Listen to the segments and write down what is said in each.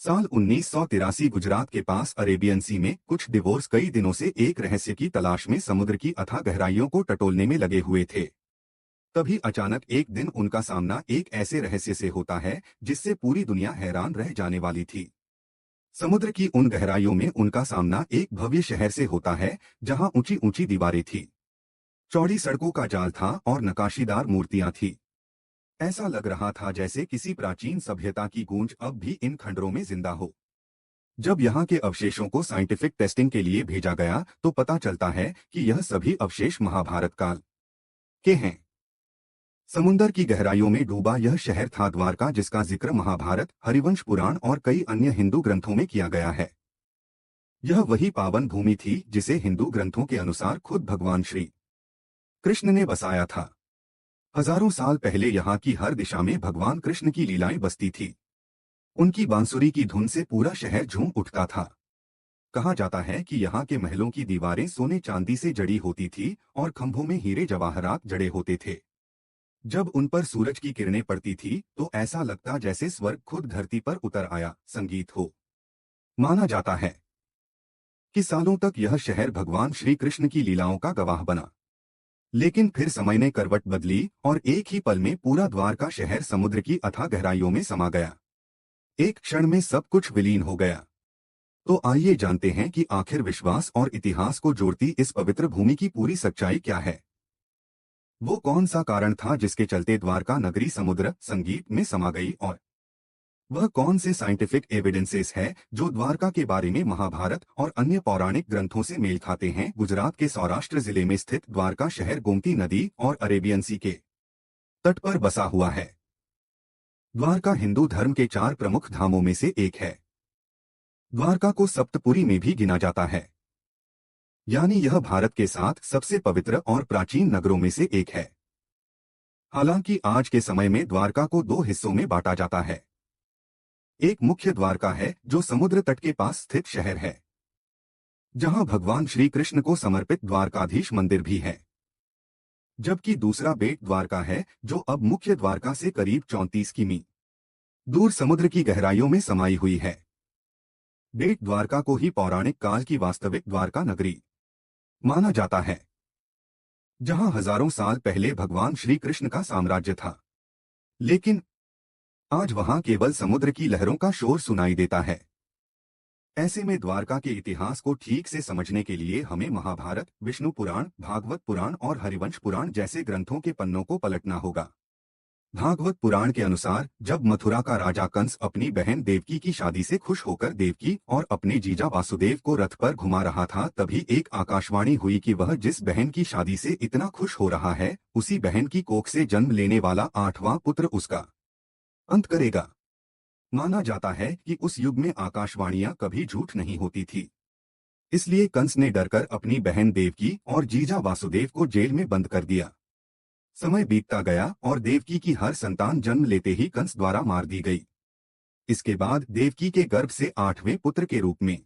साल 1983 गुजरात के पास अरेबियन सी में कुछ डिवोर्स कई दिनों से एक रहस्य की तलाश में समुद्र की अथाह गहराइयों को टटोलने में लगे हुए थे। तभी अचानक एक दिन उनका सामना एक ऐसे रहस्य से होता है जिससे पूरी दुनिया हैरान रह जाने वाली थी। समुद्र की उन गहराइयों में उनका सामना एक भव्य शहर से होता है जहां ऊंची ऊंची दीवारें थी, चौड़ी सड़कों का जाल था और नकाशीदार मूर्तियां थी। ऐसा लग रहा था जैसे किसी प्राचीन सभ्यता की गूंज अब भी इन खंडरों में जिंदा हो। जब यहाँ के अवशेषों को साइंटिफिक टेस्टिंग के लिए भेजा गया तो पता चलता है कि यह सभी अवशेष महाभारत काल के हैं। समुंदर की गहराइयों में डूबा यह शहर था द्वारका, जिसका जिक्र महाभारत, हरिवंश पुराण और कई अन्य हिंदू ग्रंथों में किया गया है। यह वही पावन भूमि थी जिसे हिंदू ग्रंथों के अनुसार खुद भगवान श्री कृष्ण ने बसाया था। हजारों साल पहले यहाँ की हर दिशा में भगवान कृष्ण की लीलाएं बसती थी। उनकी बांसुरी की धुन से पूरा शहर झूम उठता था। कहा जाता है कि यहाँ के महलों की दीवारें सोने चांदी से जड़ी होती थी और खंभों में हीरे जवाहरात जड़े होते थे। जब उन पर सूरज की किरणें पड़ती थी तो ऐसा लगता जैसे स्वर्ग खुद धरती पर उतर आया, संगीत हो। माना जाता है कि सालों तक यह शहर भगवान श्री कृष्ण की लीलाओं का गवाह बना। लेकिन फिर समय ने करवट बदली और एक ही पल में पूरा द्वारका शहर समुद्र की अथाह गहराइयों में समा गया। एक क्षण में सब कुछ विलीन हो गया। तो आइए जानते हैं कि आखिर विश्वास और इतिहास को जोड़ती इस पवित्र भूमि की पूरी सच्चाई क्या है। वो कौन सा कारण था जिसके चलते द्वारका नगरी समुद्र संगीत में समा गई, और वह कौन से साइंटिफिक एविडेंसेस है जो द्वारका के बारे में महाभारत और अन्य पौराणिक ग्रंथों से मेल खाते हैं। गुजरात के सौराष्ट्र जिले में स्थित द्वारका शहर गोमती नदी और अरेबियन सी के तट पर बसा हुआ है। द्वारका हिंदू धर्म के 4 प्रमुख धामों में से एक है। द्वारका को सप्तपुरी में भी गिना जाता है, यानी यह भारत के 7 सबसे पवित्र और प्राचीन नगरों में से एक है। हालांकि आज के समय में द्वारका को 2 हिस्सों में बांटा जाता है। एक मुख्य द्वारका है जो समुद्र तट के पास स्थित शहर है, जहां भगवान श्री कृष्ण को समर्पित द्वारकाधीश मंदिर भी है। जबकि दूसरा बेट द्वारका है जो अब मुख्य द्वारका से करीब 34 किमी दूर समुद्र की गहराइयों में समाई हुई है। बेट द्वारका को ही पौराणिक काल की वास्तविक द्वारका नगरी माना जाता है, जहां हजारों साल पहले भगवान श्री कृष्ण का साम्राज्य था। लेकिन आज वहां केवल समुद्र की लहरों का शोर सुनाई देता है। ऐसे में द्वारका के इतिहास को ठीक से समझने के लिए हमें महाभारत, विष्णु पुराण, भागवत पुराण और हरिवंश पुराण जैसे ग्रंथों के पन्नों को पलटना होगा। भागवत पुराण के अनुसार जब मथुरा का राजा कंस अपनी बहन देवकी की शादी से खुश होकर देवकी और अपने जीजा वासुदेव को रथ पर घुमा रहा था, तभी एक आकाशवाणी हुई कि वह जिस बहन की शादी से इतना खुश हो रहा है, उसी बहन की कोख से जन्म लेने वाला 8वां पुत्र उसका अंत करेगा। माना जाता है कि उस युग में आकाशवाणियां कभी झूठ नहीं होती थी। इसलिए कंस ने डरकर अपनी बहन देवकी और जीजा वासुदेव को जेल में बंद कर दिया। समय बीतता गया और देवकी की हर संतान जन्म लेते ही कंस द्वारा मार दी गई। इसके बाद देवकी के गर्भ से 8वें पुत्र के रूप में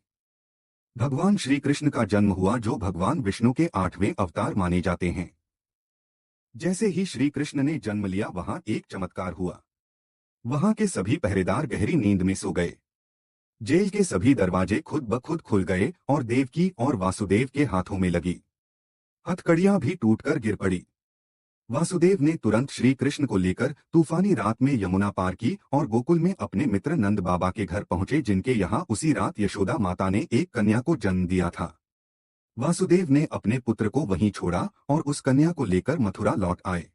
भगवान श्री कृष्ण का जन्म हुआ, जो भगवान विष्णु के 8वें अवतार माने जाते हैं। जैसे ही श्री कृष्ण ने जन्म लिया, वहां एक चमत्कार हुआ। वहां के सभी पहरेदार गहरी नींद में सो गए। जेल के सभी दरवाजे खुद ब खुद खुल गए और देवकी और वासुदेव के हाथों में लगी हथकड़ियां भी टूटकर गिर पड़ी। वासुदेव ने तुरंत श्री कृष्ण को लेकर तूफानी रात में यमुना पार की और गोकुल में अपने मित्र नंद बाबा के घर पहुंचे, जिनके यहाँ उसी रात यशोदा माता ने एक कन्या को जन्म दिया था। वासुदेव ने अपने पुत्र को वहीं छोड़ा और उस कन्या को लेकर मथुरा लौट आए।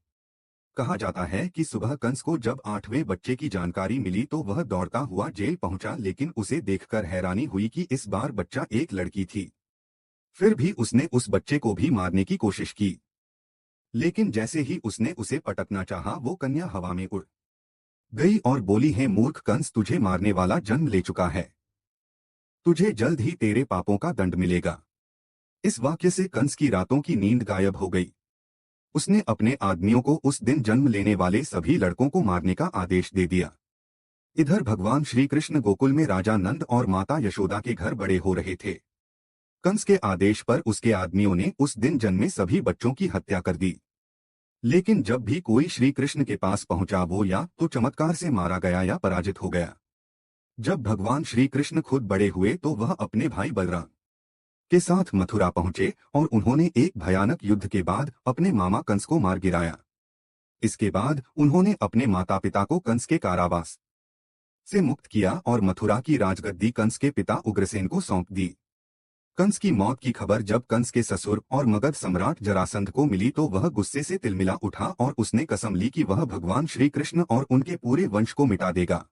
कहा जाता है कि सुबह कंस को जब 8वें बच्चे की जानकारी मिली तो वह दौड़ता हुआ जेल पहुंचा, लेकिन उसे देखकर हैरानी हुई कि इस बार बच्चा एक लड़की थी। फिर भी उसने उस बच्चे को भी मारने की कोशिश की, लेकिन जैसे ही उसने उसे पटकना चाहा, वो कन्या हवा में उड़ गई और बोली, है मूर्ख कंस, तुझे मारने वाला जन्म ले चुका है। तुझे जल्द ही तेरे पापों का दंड मिलेगा। इस वाक्य से कंस की रातों की नींद गायब हो गई। उसने अपने आदमियों को उस दिन जन्म लेने वाले सभी लड़कों को मारने का आदेश दे दिया। इधर भगवान श्री कृष्ण गोकुल में राजा नंद और माता यशोदा के घर बड़े हो रहे थे। कंस के आदेश पर उसके आदमियों ने उस दिन जन्मे सभी बच्चों की हत्या कर दी। लेकिन जब भी कोई श्री कृष्ण के पास पहुंचा, वो या तो चमत्कार से मारा गया या पराजित हो गया। जब भगवान श्री कृष्ण खुद बड़े हुए तो वह अपने भाई बलराम के साथ मथुरा पहुंचे और उन्होंने एक भयानक युद्ध के बाद अपने मामा कंस को मार गिराया। इसके बाद उन्होंने अपने माता पिता को कंस के कारावास से मुक्त किया और मथुरा की राजगद्दी कंस के पिता उग्रसेन को सौंप दी। कंस की मौत की खबर जब कंस के ससुर और मगध सम्राट जरासंध को मिली तो वह गुस्से से तिलमिला उठा और उसने कसम ली कि वह भगवान श्री कृष्ण और उनके पूरे वंश को मिटा देगा।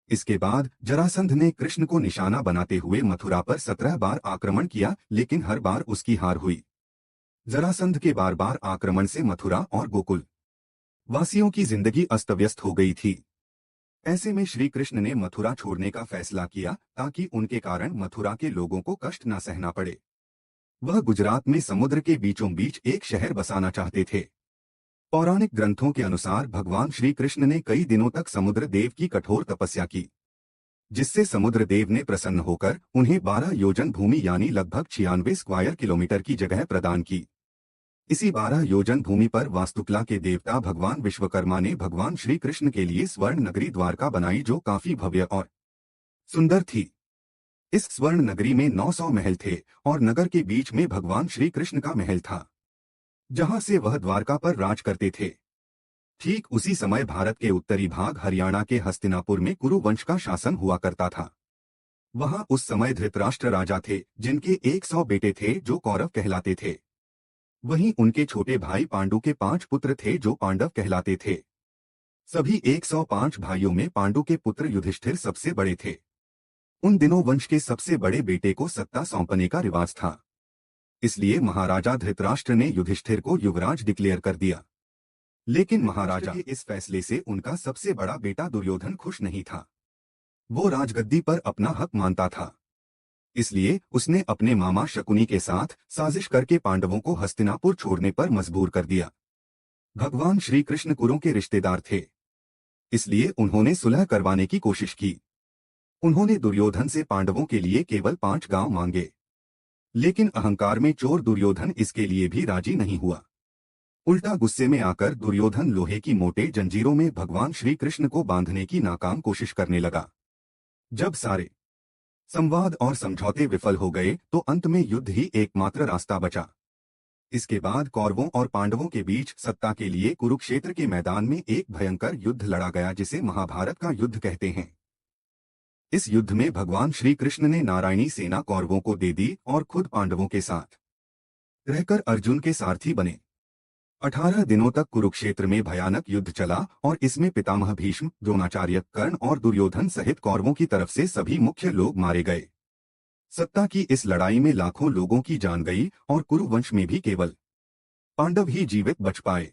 इसके बाद जरासंध ने कृष्ण को निशाना बनाते हुए मथुरा पर 17 बार आक्रमण किया, लेकिन हर बार उसकी हार हुई। जरासंध के बार बार आक्रमण से मथुरा और गोकुल वासियों की जिंदगी अस्त व्यस्त हो गई थी। ऐसे में श्री कृष्ण ने मथुरा छोड़ने का फैसला किया ताकि उनके कारण मथुरा के लोगों को कष्ट न सहना पड़े। वह गुजरात में समुद्र के बीचों बीच एक शहर बसाना चाहते थे। पौराणिक ग्रंथों के अनुसार भगवान श्री कृष्ण ने कई दिनों तक समुद्र देव की कठोर तपस्या की, जिससे समुद्र देव ने प्रसन्न होकर उन्हें 12 योजन भूमि यानी लगभग 96 स्क्वायर किलोमीटर की जगह प्रदान की। इसी 12 योजन भूमि पर वास्तुकला के देवता भगवान विश्वकर्मा ने भगवान श्री कृष्ण के लिए स्वर्ण नगरी द्वारका बनाई, जो काफी भव्य और सुंदर थी। इस स्वर्ण नगरी में 900 महल थे और नगर के बीच में भगवान श्री कृष्ण का महल था, जहां से वह द्वारका पर राज करते थे। ठीक उसी समय भारत के उत्तरी भाग हरियाणा के हस्तिनापुर में कुरु वंश का शासन हुआ करता था। वहां उस समय धृतराष्ट्र राजा थे, जिनके 100 बेटे थे जो कौरव कहलाते थे। वहीं उनके छोटे भाई पांडु के 5 पुत्र थे जो पांडव कहलाते थे। सभी 105 भाइयों में पांडु के पुत्र युधिष्ठिर सबसे बड़े थे। उन दिनों वंश के सबसे बड़े बेटे को सत्ता सौंपने का रिवाज था, इसलिए महाराजा धृतराष्ट्र ने युधिष्ठिर को युवराज डिक्लेयर कर दिया। लेकिन महाराजा के इस फैसले से उनका सबसे बड़ा बेटा दुर्योधन खुश नहीं था। वो राजगद्दी पर अपना हक मानता था, इसलिए उसने अपने मामा शकुनी के साथ साजिश करके पांडवों को हस्तिनापुर छोड़ने पर मजबूर कर दिया। भगवान श्री कृष्ण कुरों के रिश्तेदार थे, इसलिए उन्होंने सुलह करवाने की कोशिश की। उन्होंने दुर्योधन से पांडवों के लिए केवल 5 गांव मांगे, लेकिन अहंकार में चोर दुर्योधन इसके लिए भी राजी नहीं हुआ। उल्टा गुस्से में आकर दुर्योधन लोहे की मोटे जंजीरों में भगवान श्री कृष्ण को बांधने की नाकाम कोशिश करने लगा। जब सारे संवाद और समझौते विफल हो गए तो अंत में युद्ध ही एकमात्र रास्ता बचा। इसके बाद कौरवों और पांडवों के बीच सत्ता के लिए कुरुक्षेत्र के मैदान में एक भयंकर युद्ध लड़ा गया, जिसे महाभारत का युद्ध कहते हैं। इस युद्ध में भगवान श्री कृष्ण ने नारायणी सेना कौरवों को दे दी और खुद पांडवों के साथ रहकर अर्जुन के सारथी बने। 18 दिनों तक कुरुक्षेत्र में भयानक युद्ध चला और इसमें पितामह भीष्म, द्रोणाचार्य, कर्ण और दुर्योधन सहित कौरवों की तरफ से सभी मुख्य लोग मारे गए। सत्ता की इस लड़ाई में लाखों लोगों की जान गई और कुरुवंश में भी केवल पांडव ही जीवित बच पाए।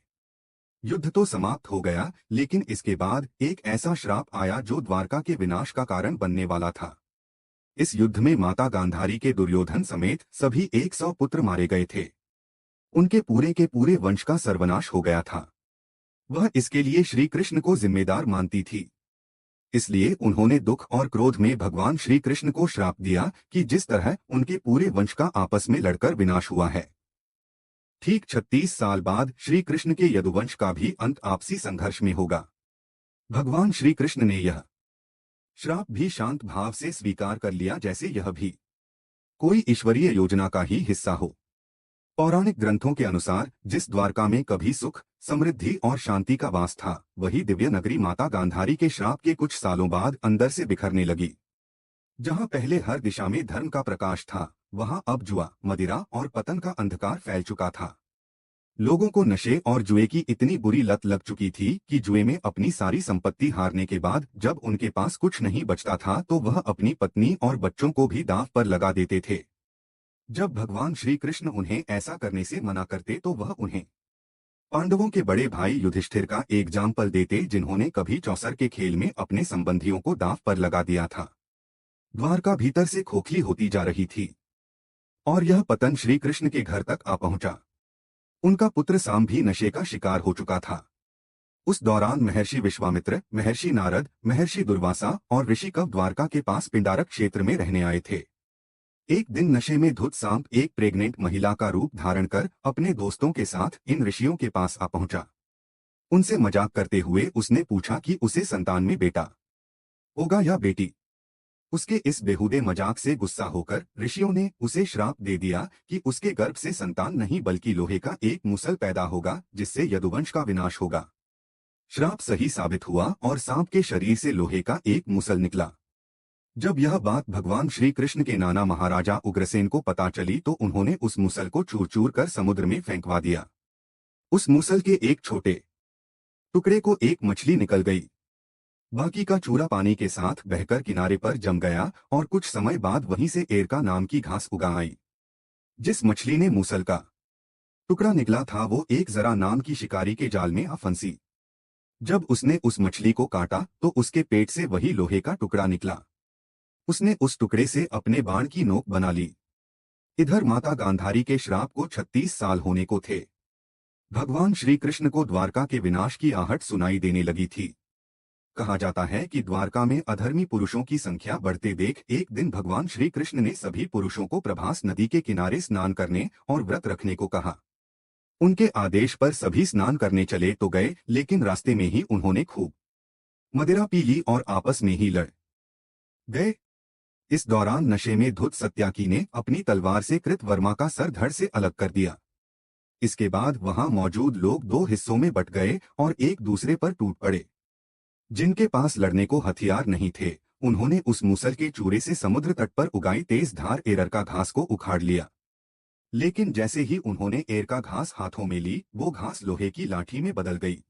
युद्ध तो समाप्त हो गया, लेकिन इसके बाद एक ऐसा श्राप आया जो द्वारका के विनाश का कारण बनने वाला था। इस युद्ध में माता गांधारी के दुर्योधन समेत सभी 100 पुत्र मारे गए थे। उनके पूरे के पूरे वंश का सर्वनाश हो गया था। वह इसके लिए श्री कृष्ण को जिम्मेदार मानती थी, इसलिए उन्होंने दुख और क्रोध में भगवान श्री कृष्ण को श्राप दिया कि जिस तरह उनके पूरे वंश का आपस में लड़कर विनाश हुआ है, ठीक 36 साल बाद श्री कृष्ण के यदुवंश का भी अंत आपसी संघर्ष में होगा। भगवान श्री कृष्ण ने यह श्राप भी शांत भाव से स्वीकार कर लिया, जैसे यह भी कोई ईश्वरीय योजना का ही हिस्सा हो। पौराणिक ग्रंथों के अनुसार जिस द्वारका में कभी सुख, समृद्धि और शांति का वास था, वही दिव्य नगरी माता गांधारी के श्राप के कुछ सालों बाद अंदर से बिखरने लगी। जहां पहले हर दिशा में धर्म का प्रकाश था, वहां अब जुआ, मदिरा और पतन का अंधकार फैल चुका था। लोगों को नशे और जुए की इतनी बुरी लत लग चुकी थी कि जुए में अपनी सारी संपत्ति हारने के बाद जब उनके पास कुछ नहीं बचता था तो वह अपनी पत्नी और बच्चों को भी दांव पर लगा देते थे। जब भगवान श्री कृष्ण उन्हें ऐसा करने से मना करते तो वह उन्हें पांडवों के बड़े भाई युधिष्ठिर का एग्जाम्पल देते, जिन्होंने कभी चौसर के खेल में अपने संबंधियों को दांव पर लगा दिया था। द्वारका भीतर से खोखली होती जा रही थी और यह पतन श्री कृष्ण के घर तक आ पहुंचा। उनका पुत्र साम भी नशे का शिकार हो चुका था। उस दौरान महर्षि विश्वामित्र, महर्षि नारद, महर्षि दुर्वासा और ऋषि कव द्वारका के पास पिंडारक क्षेत्र में रहने आए थे। एक दिन नशे में धुत सांप एक प्रेग्नेंट महिला का रूप धारण कर अपने दोस्तों के साथ इन ऋषियों के पास आ पहुंचा। उनसे मजाक करते हुए उसने पूछा कि उसे संतान में बेटा होगा या बेटी। उसके इस बेहुदे मजाक से गुस्सा होकर ऋषियों ने उसे श्राप दे दिया कि उसके गर्भ से संतान नहीं बल्कि लोहे का एक मुसल पैदा होगा जिससे यदुवंश का विनाश होगा। श्राप सही साबित हुआ और सांप के शरीर से लोहे का एक मुसल निकला। जब यह बात भगवान श्री कृष्ण के नाना महाराजा उग्रसेन को पता चली तो उन्होंने उस मुसल को चूर चूर कर समुद्र में फेंकवा दिया। उस मुसल के एक छोटे टुकड़े को एक मछली निकल गई। बाकी का चूरा पानी के साथ बहकर किनारे पर जम गया और कुछ समय बाद वहीं से एरका नाम की घास उगा आई। जिस मछली ने मूसल का टुकड़ा निकला था वो एक जरा नाम की शिकारी के जाल में आ फंसी। जब उसने उस मछली को काटा तो उसके पेट से वही लोहे का टुकड़ा निकला। उसने उस टुकड़े से अपने बाण की नोक बना ली। इधर माता गांधारी के श्राप को 36 साल होने को थे। भगवान श्री कृष्ण को द्वारका के विनाश की आहट सुनाई देने लगी थी। कहा जाता है कि द्वारका में अधर्मी पुरुषों की संख्या बढ़ते देख एक दिन भगवान श्री कृष्ण ने सभी पुरुषों को प्रभास नदी के किनारे स्नान करने और व्रत रखने को कहा। उनके आदेश पर सभी स्नान करने चले तो गए, लेकिन रास्ते में ही उन्होंने खूब मदिरा पी ली और आपस में ही लड़ गए। इस दौरान नशे में धुत सत्याकी ने अपनी तलवार से कृतवर्मा का सर धड़ से अलग कर दिया। इसके बाद वहां मौजूद लोग दो हिस्सों में बट गए और एक दूसरे पर टूट पड़े। जिनके पास लड़ने को हथियार नहीं थे उन्होंने उस मूसल के चूरे से समुद्र तट पर उगाई तेज धार एरका घास को उखाड़ लिया। लेकिन जैसे ही उन्होंने एरका घास हाथों में ली वो घास लोहे की लाठी में बदल गई।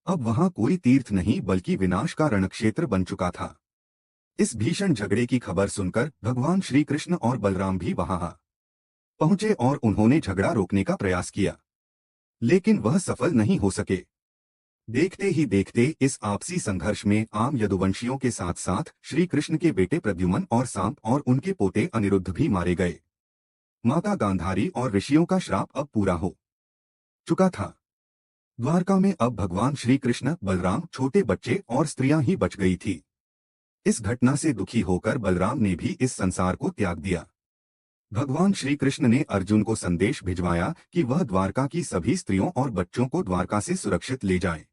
अब वहां कोई तीर्थ नहीं बल्कि विनाश का रणक्षेत्र बन चुका था। इस भीषण झगड़े की खबर सुनकर भगवान श्री कृष्ण और बलराम भी वहां पहुंचे और उन्होंने झगड़ा रोकने का प्रयास किया, लेकिन वह सफल नहीं हो सके। देखते ही देखते इस आपसी संघर्ष में आम यदुवंशियों के साथ साथ श्री कृष्ण के बेटे प्रद्युम्न और सांप और उनके पोते अनिरुद्ध भी मारे गए। माता गांधारी और ऋषियों का श्राप अब पूरा हो चुका था। द्वारका में अब भगवान श्री कृष्ण, बलराम, छोटे बच्चे और स्त्रियां ही बच गई थी। इस घटना से दुखी होकर बलराम ने भी इस संसार को त्याग दिया। भगवान श्री कृष्ण ने अर्जुन को संदेश भिजवाया कि वह द्वारका की सभी स्त्रियों और बच्चों को द्वारका से सुरक्षित ले जाए।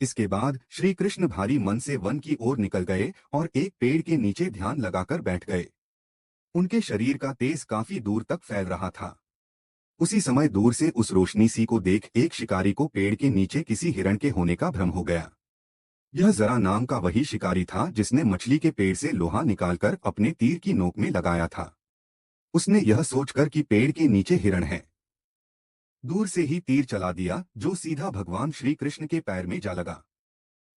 इसके बाद श्री कृष्ण भारी मन से वन की ओर निकल गए और एक पेड़ के नीचे ध्यान लगाकर बैठ गए। उनके शरीर का तेज काफी दूर तक फैल रहा था। उसी समय दूर से उस रोशनी सी को देख एक शिकारी को पेड़ के नीचे किसी हिरण के होने का भ्रम हो गया। यह जरा नाम का वही शिकारी था जिसने मछली के पेड़ से लोहा निकालकर अपने तीर की नोक में लगाया था। उसने यह सोचकर कि पेड़ के नीचे हिरण है, दूर से ही तीर चला दिया जो सीधा भगवान श्री कृष्ण के पैर में जा लगा।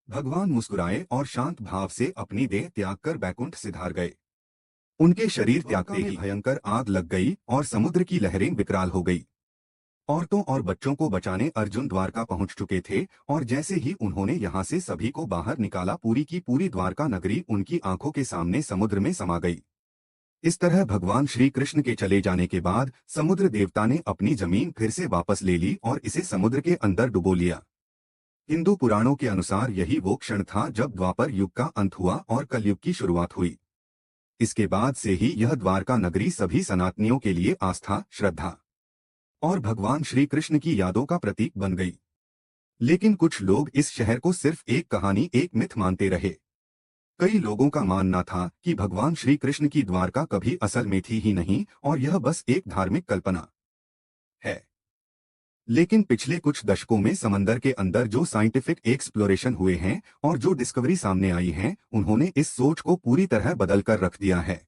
भगवान मुस्कुराए और शांत भाव से अपनी देह त्याग कर बैकुंठ सिधार गए। उनके शरीर त्यागते ही भयंकर आग लग गई और समुद्र की लहरें विकराल हो गई। औरतों और बच्चों को बचाने अर्जुन द्वारका पहुंच चुके थे और जैसे ही उन्होंने यहां से सभी को बाहर निकाला पूरी की पूरी द्वारका नगरी उनकी आंखों के सामने समुद्र में समा गई। इस तरह भगवान श्री कृष्ण के चले जाने के बाद समुद्र देवता ने अपनी जमीन फिर से वापस ले ली और इसे समुद्र के अंदर डुबो लिया। हिंदू पुराणों के अनुसार यही वो क्षण था जब द्वापर युग का अंत हुआ और कलयुग की शुरुआत हुई। इसके बाद से ही यह द्वारका नगरी सभी सनातनियों के लिए आस्था, श्रद्धा और भगवान श्री कृष्ण की यादों का प्रतीक बन गई। लेकिन कुछ लोग इस शहर को सिर्फ एक कहानी, एक मिथ मानते रहे। कई लोगों का मानना था कि भगवान श्री कृष्ण की द्वारका कभी असल में थी ही नहीं और यह बस एक धार्मिक कल्पना है। लेकिन पिछले कुछ दशकों में समंदर के अंदर जो साइंटिफिक एक्सप्लोरेशन हुए हैं और जो डिस्कवरी सामने आई हैं, उन्होंने इस सोच को पूरी तरह बदल कर रख दिया है।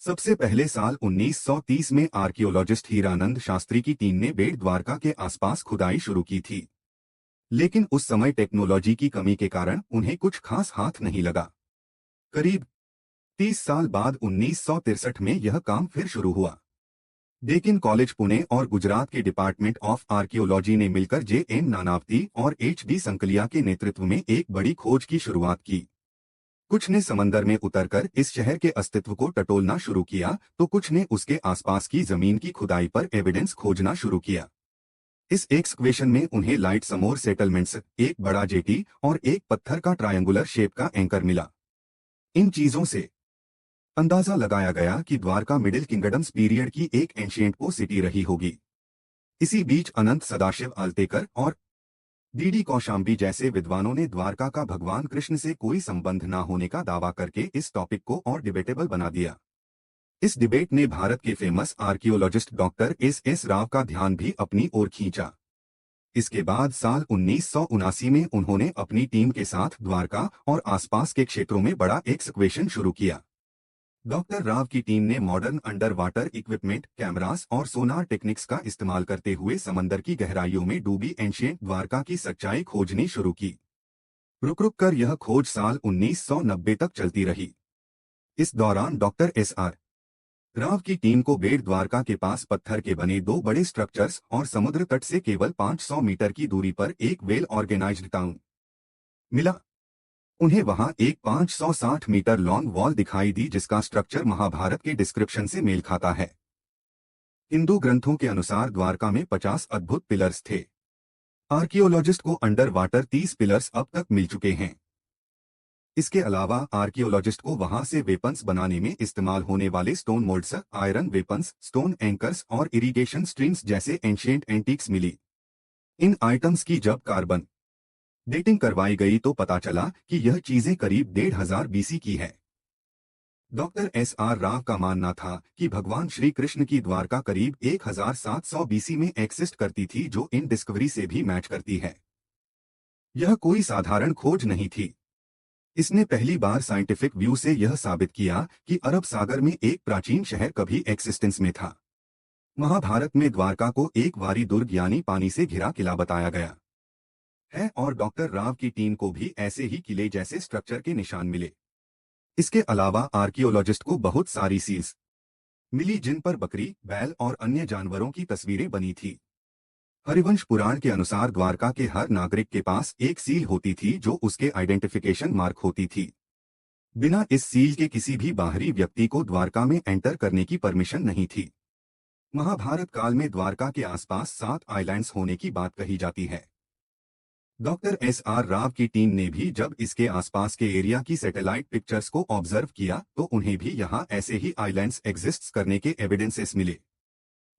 सबसे पहले साल 1930 में आर्कियोलॉजिस्ट हीरानंद शास्त्री की टीम ने बेट द्वारका के आसपास खुदाई शुरू की थी, लेकिन उस समय टेक्नोलॉजी की कमी के कारण उन्हें कुछ खास हाथ नहीं लगा। करीब 30 साल बाद 1963 में यह काम फिर शुरू हुआ। डेक्कन कॉलेज पुणे और गुजरात के डिपार्टमेंट ऑफ आर्कियोलॉजी ने मिलकर J.M. नानावती और H.D. संकलिया के नेतृत्व में एक बड़ी खोज की शुरुआत की। कुछ ने समंदर में उतरकर इस शहर के अस्तित्व को टटोलना शुरू किया तो कुछ ने उसके आसपास की जमीन की खुदाई पर एविडेंस खोजना शुरू किया। इस एक्सकवेशन में उन्हें लाइट समोर सेटलमेंट्स, एक बड़ा जेटी और एक पत्थर का ट्रायंगुलर शेप का एंकर मिला। इन चीजों से अंदाजा लगाया गया कि द्वारका मिडिल किंगडम्स पीरियड की एक एंशिएंट सिटी रही होगी। इसी बीच अनंत सदाशिव आलतेकर और डीडी कौशाम्बी जैसे विद्वानों ने द्वारका का भगवान कृष्ण से कोई संबंध न होने का दावा करके इस टॉपिक को और डिबेटेबल बना दिया। इस डिबेट ने भारत के famous archaeologist doctor S Rao का ध्यान भी अपनी ओर खींचा। इसके बाद साल 1979 में उन्होंने अपनी टीम के साथ द्वारका और आसपास के क्षेत्रों में बड़ा एक्सकवेशन शुरू किया। डॉक्टर राव की टीम ने modern under water equipment, cameras और सोनार टेक्निक्स का इस्तेमाल करते हुए समंदर की गहराइयों में डूबी एंशिएंट द्वारका की सच्चाई खोजनी शुरू की। रुक रुक कर यह खोज साल 1990 तक चलती रही। इस दौरान डॉक्टर एस.आर. राव की टीम को बेट द्वारका के पास पत्थर के बने दो बड़े स्ट्रक्चर्स और समुद्र तट से केवल 500 मीटर की दूरी पर एक वेल ऑर्गेनाइज्ड टाउन मिला। उन्हें वहां एक 560 मीटर लॉन्ग वॉल दिखाई दी जिसका स्ट्रक्चर महाभारत के डिस्क्रिप्शन से मेल खाता है। हिंदू ग्रंथों के अनुसार द्वारका में 50 अद्भुत पिलर्स थे। आर्कियोलॉजिस्ट को अंडर वाटर 30 पिलर्स अब तक मिल चुके हैं। इसके अलावा आर्कियोलॉजिस्ट को वहां से वेपन्स बनाने में इस्तेमाल होने वाले stone moulds, iron weapons, stone anchors और इरिगेशन स्ट्रीम्स जैसे एंशिएंट एंटीक्स मिली। इन आइटम्स की जब कार्बन डेटिंग करवाई गई तो पता चला कि यह चीजें करीब 1500 बीसी की है। Doctor SR. राव का मानना था कि भगवान श्री कृष्ण की द्वारका करीब 1700 बीसी में एक्सिस्ट करती थी, जो इन डिस्कवरी से भी मैच करती है। यह कोई साधारण खोज नहीं थी। इसने पहली बार साइंटिफिक व्यू से यह साबित किया कि अरब सागर में एक प्राचीन शहर कभी एक्सिस्टेंस में था। महाभारत में द्वारका को एक वारी दुर्ग यानी पानी से घिरा किला बताया गया है और डॉक्टर राव की टीम को भी ऐसे ही किले जैसे स्ट्रक्चर के निशान मिले। इसके अलावा आर्कियोलॉजिस्ट को बहुत सारी सील्स मिली जिन पर बकरी, बैल और अन्य जानवरों की तस्वीरें बनी थी। हरिवंश पुराण के अनुसार द्वारका के हर नागरिक के पास एक सील होती थी जो उसके आइडेंटिफिकेशन मार्क होती थी। बिना इस सील के किसी भी बाहरी व्यक्ति को द्वारका में एंटर करने की परमिशन नहीं थी। महाभारत काल में द्वारका के आसपास 7 आइलैंड्स होने की बात कही जाती है। Doctor SR. राव की टीम ने भी जब इसके आसपास के एरिया की सैटेलाइट पिक्चर्स को ऑब्जर्व किया तो उन्हें भी यहाँ ऐसे ही आइलैंड्स एग्जिस्ट करने के एविडेंसेस मिले।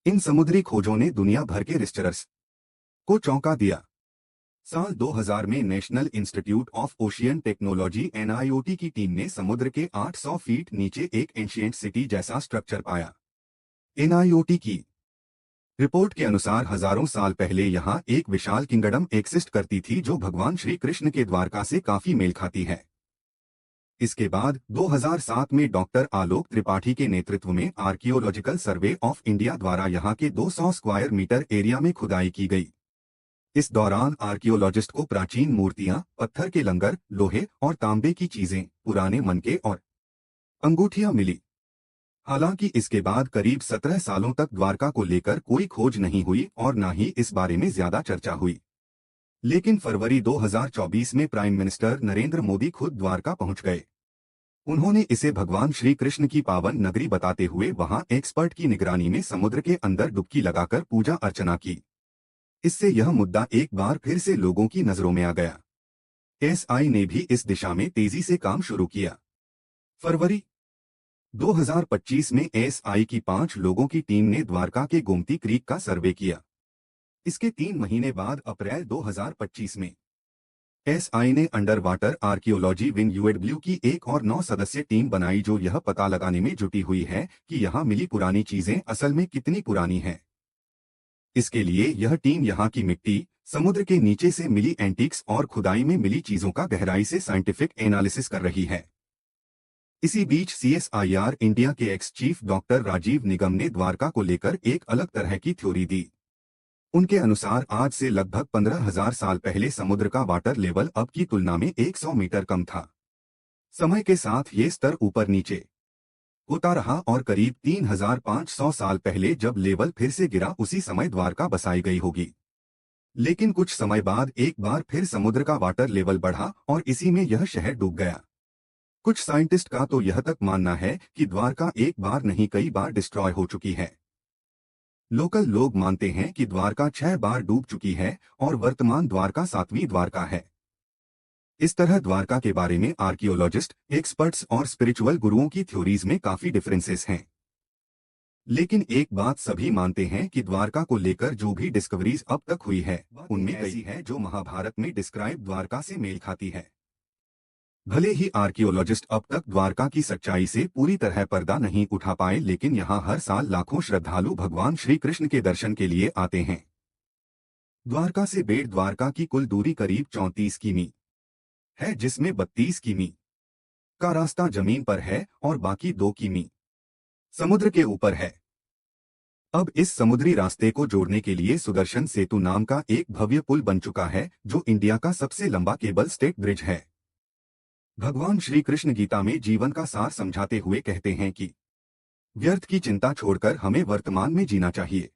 इन समुद्री खोजों ने दुनिया भर के रिसर्चर्स को चौंका दिया। साल 2000 में national institute of ocean technology (NIOT) की टीम ने समुद्र के 800 फीट नीचे एक एंशिएंट सिटी जैसा स्ट्रक्चर पाया। NIOT की रिपोर्ट के अनुसार हजारों साल पहले यहाँ एक विशाल किंगडम एक्सिस्ट करती थी जो भगवान श्री कृष्ण के द्वारका से काफी मेल खाती है। इसके बाद 2007 में डॉक्टर आलोक त्रिपाठी के नेतृत्व में आर्कियोलॉजिकल सर्वे ऑफ इंडिया द्वारा यहाँ के 200 स्क्वायर मीटर एरिया में खुदाई की गई। इस दौरान आर्कियोलॉजिस्ट को प्राचीन मूर्तियां, पत्थर के लंगर, लोहे और तांबे की चीजें, पुराने मनके और अंगूठियां मिली। हालांकि इसके बाद करीब 17 सालों तक द्वारका को लेकर कोई खोज नहीं हुई और न ही इस बारे में ज्यादा चर्चा हुई। लेकिन फरवरी 2024 में प्राइम मिनिस्टर नरेंद्र मोदी खुद द्वारका पहुंच गए। उन्होंने इसे भगवान श्री कृष्ण की पावन नगरी बताते हुए वहां एक्सपर्ट की निगरानी में समुद्र के अंदर डुबकी लगाकर पूजा अर्चना की। इससे यह मुद्दा एक बार फिर से लोगों की नजरों में आ गया। एसआई ने भी इस दिशा में तेजी से काम शुरू किया। फरवरी 2025 में एसआई की 5 लोगों की टीम ने द्वारका के गोमती क्रीक का सर्वे किया। इसके 3 महीने बाद अप्रैल 2025 में एसआई ने अंडर वाटर आर्कियोलॉजी विंग यूएडब्ल्यू की एक और 9 सदस्यीय टीम बनाई जो यह पता लगाने में जुटी हुई है कि यहाँ मिली पुरानी चीजें असल में कितनी पुरानी हैं। इसके लिए यह टीम यहाँ की मिट्टी, समुद्र के नीचे से मिली एंटीक्स और खुदाई में मिली चीजों का गहराई से साइंटिफिक एनालिसिस कर रही है। इसी बीच सीएसआईआर इंडिया के एक्स चीफ डॉक्टर राजीव निगम ने द्वारका को लेकर एक अलग तरह की थ्योरी दी। उनके अनुसार आज से लगभग 15,000 साल पहले समुद्र का वाटर लेवल अब की तुलना में 100 मीटर कम था। समय के साथ ये स्तर ऊपर नीचे होता रहा और करीब 3,500 साल पहले जब लेवल फिर से गिरा उसी समय द्वारका बसाई गई होगी। लेकिन कुछ समय बाद एक बार फिर समुद्र का वाटर लेवल बढ़ा और इसी में यह शहर डूब गया। कुछ साइंटिस्ट का तो यह तक मानना है कि द्वारका एक बार नहीं कई बार डिस्ट्रॉय हो चुकी है। लोकल लोग मानते हैं कि द्वारका 6 बार डूब चुकी है और वर्तमान द्वारका 7वीं द्वारका है। इस तरह द्वारका के बारे में आर्कियोलॉजिस्ट, एक्सपर्ट्स और स्पिरिचुअल गुरुओं की थ्योरीज में काफी डिफरेंसेस हैं। लेकिन एक बात सभी मानते हैं कि द्वारका को लेकर जो भी डिस्कवरीज अब तक हुई है उनमें ऐसी है जो महाभारत में डिस्क्राइब द्वारका से मेल खाती है। भले ही आर्कियोलॉजिस्ट अब तक द्वारका की सच्चाई से पूरी तरह पर्दा नहीं उठा पाए, लेकिन यहाँ हर साल लाखों श्रद्धालु भगवान श्री कृष्ण के दर्शन के लिए आते हैं। द्वारका से बेट द्वारका की कुल दूरी करीब 34 किमी है, जिसमें 32 किमी का रास्ता जमीन पर है और बाकी 2 किमी समुद्र के ऊपर है। अब इस समुद्री रास्ते को जोड़ने के लिए सुदर्शन सेतु नाम का एक भव्य पुल बन चुका है, जो इंडिया का सबसे लंबा केबल स्टेड ब्रिज है। भगवान श्री कृष्ण गीता में जीवन का सार समझाते हुए कहते हैं कि व्यर्थ की चिंता छोड़कर हमें वर्तमान में जीना चाहिए।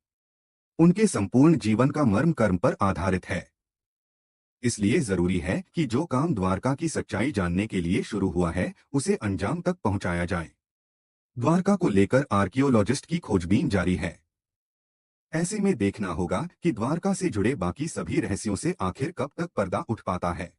उनके संपूर्ण जीवन का मर्म कर्म पर आधारित है। इसलिए जरूरी है कि जो काम द्वारका की सच्चाई जानने के लिए शुरू हुआ है उसे अंजाम तक पहुंचाया जाए। द्वारका को लेकर आर्कियोलॉजिस्ट की खोजबीन जारी है। ऐसे में देखना होगा कि द्वारका से जुड़े बाकी सभी रहस्यों से आखिर कब तक पर्दा उठ पाता है।